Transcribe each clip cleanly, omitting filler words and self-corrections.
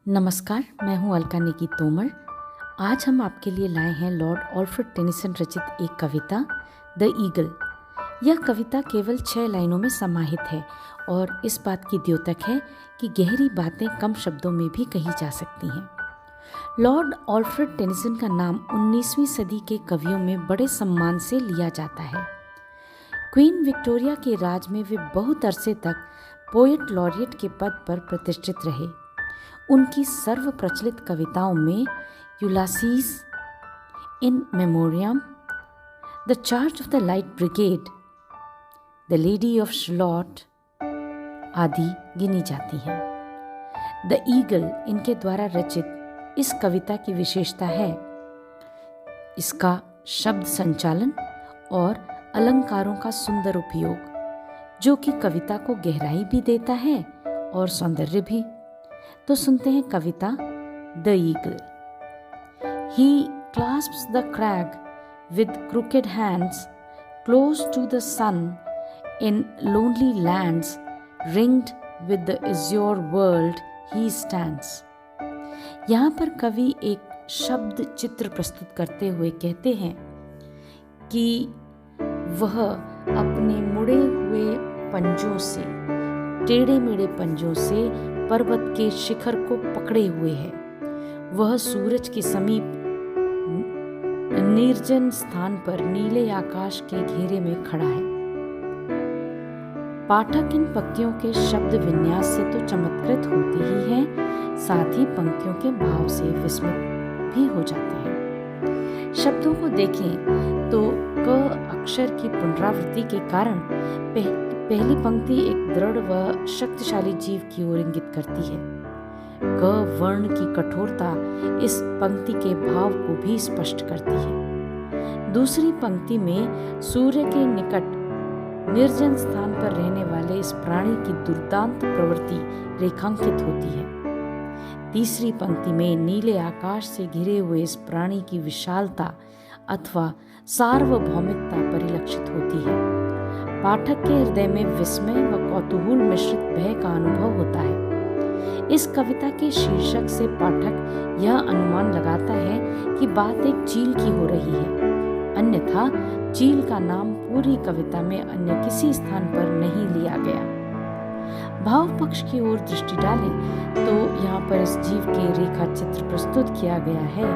नमस्कार, मैं हूँ अलका नेगी तोमर। आज हम आपके लिए लाए हैं लॉर्ड ऑल्फ्रेड टेनिसन रचित एक कविता द ईगल। यह कविता केवल 6 लाइनों में समाहित है और इस बात की द्योतक है कि गहरी बातें कम शब्दों में भी कही जा सकती हैं। लॉर्ड ऑल्फ्रेड टेनिसन का नाम 19वीं सदी के कवियों में बड़े सम्मान से लिया जाता है। क्वीन विक्टोरिया के राज में वे बहुत अरसे तक पोएट लॉरिएट के पद पर प्रतिष्ठित रहे। उनकी सर्व प्रचलित कविताओं में Ulysses, in memoriam, the charge of the light brigade, the lady of Shalott आदि गिनी जाती हैं। द ईगल इनके द्वारा रचित इस कविता की विशेषता है इसका शब्द संचालन और अलंकारों का सुंदर उपयोग, जो कि कविता को गहराई भी देता है और सौंदर्य भी। तो सुनते हैं कविता the eagle. He clasps the crag with crooked hands, close to the sun, in lonely lands, ringed with the azure world he stands। यहाँ पर कवि एक शब्द चित्र प्रस्तुत करते हुए कहते हैं कि वह अपने मुड़े हुए पंजों से, टेढ़े मेढ़े पंजों से पर्वत के शिखर को पकड़े हुए है। वह सूरज के समीप निर्जन स्थान पर नीले आकाश के घेरे में खड़ा है। पाठक इन पंक्तियों के शब्द विन्यास से तो चमत्कृत होते ही हैं, साथ ही पंक्तियों के भाव से विस्मित भी हो जाते हैं। शब्दों को देखें तो क अक्षर की पुनरावृत्ति के कारण पहली पंक्ति एक दृढ़ व शक्तिशाली जीव की ओर इंगित करती है। क वर्ण की कठोरता इस पंक्ति के भाव को भी स्पष्ट करती है। दूसरी पंक्ति में सूर्य के निकट निर्जन स्थान पर रहने वाले इस प्राणी की दुर्दांत प्रवृत्ति रेखांकित होती है। तीसरी पंक्ति में नीले आकाश से घिरे हुए इस प्राणी की विशालता अथवा सार्वभौमिकता परिलक्षित होती है। पाठक के हृदय में विस्मय व कौतूहल मिश्रित भय का अनुभव होता है। इस कविता के शीर्षक से पाठक यह अनुमान लगाता है कि बात एक चील की हो रही है, अन्यथा चील का नाम पूरी कविता में अन्य किसी स्थान पर नहीं लिया गया। भाव पक्ष की ओर दृष्टि डालें तो यहाँ पर इस जीव के रेखा चित्र प्रस्तुत किया गया है।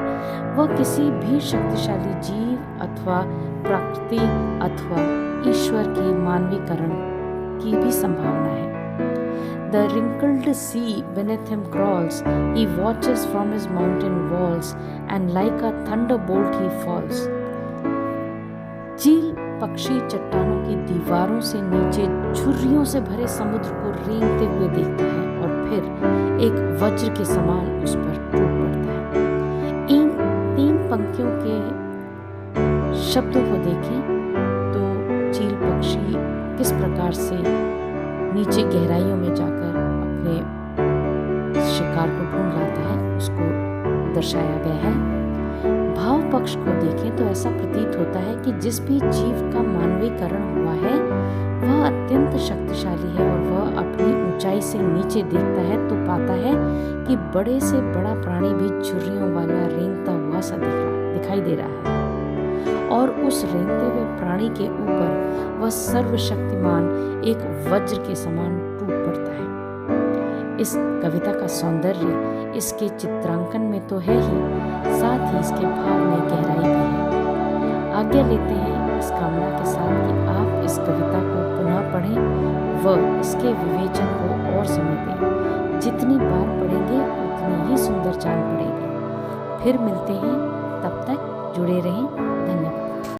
वह किसी भी शक्तिशाली जीव अथवा प्रकृति अथवा ईश्वर के मानवीकरण की भी संभावना है। The wrinkled sea beneath him crawls, he watches from his mountain walls, and like a thunderbolt he falls। चील पक्षी चट्टानों की दीवारों से नीचे झुर्रियों से भरे समुद्र को रेंगते हुए देखता है और फिर एक वज्र के समान उस पर टूट पड़ता है। इन 3 पंक्तियों के शब्दों को देखें तो चील पक्षी किस प्रकार से नीचे गहराइयों में जाकर अपने शिकार को ढूंढ लाता है, उसको दर्शाया गया है। भाव पक्ष को देखें तो ऐसा प्रतीत होता है कि जिस भी जीव का मानवीकरण हुआ है वह अत्यंत शक्तिशाली है और वह अपनी ऊंचाई से नीचे देखता है तो पाता है कि बड़े से बड़ा प्राणी भी झुर्रियों वाला रेंगता हुआ सा दिखाई दे रहा है और उस रेंगते हुए प्राणी के ऊपर वह सर्वशक्तिमान एक वज्र के समान टूट पड़ता है। इस कविता का सौंदर्य इसके चित्रांकन में तो है ही, साथ ही इसके भाव में गहराई भी है। आज्ञा लेते हैं इस कामना के साथ कि आप इस कविता को पुनः पढ़ें व इसके विवेचन को और समय दें। जितनी बार पढ़ेंगे उतनी ही सुंदर जान पड़ेगी। फिर मिलते हैं, तब तक जुड़े रहें। धन्यवाद।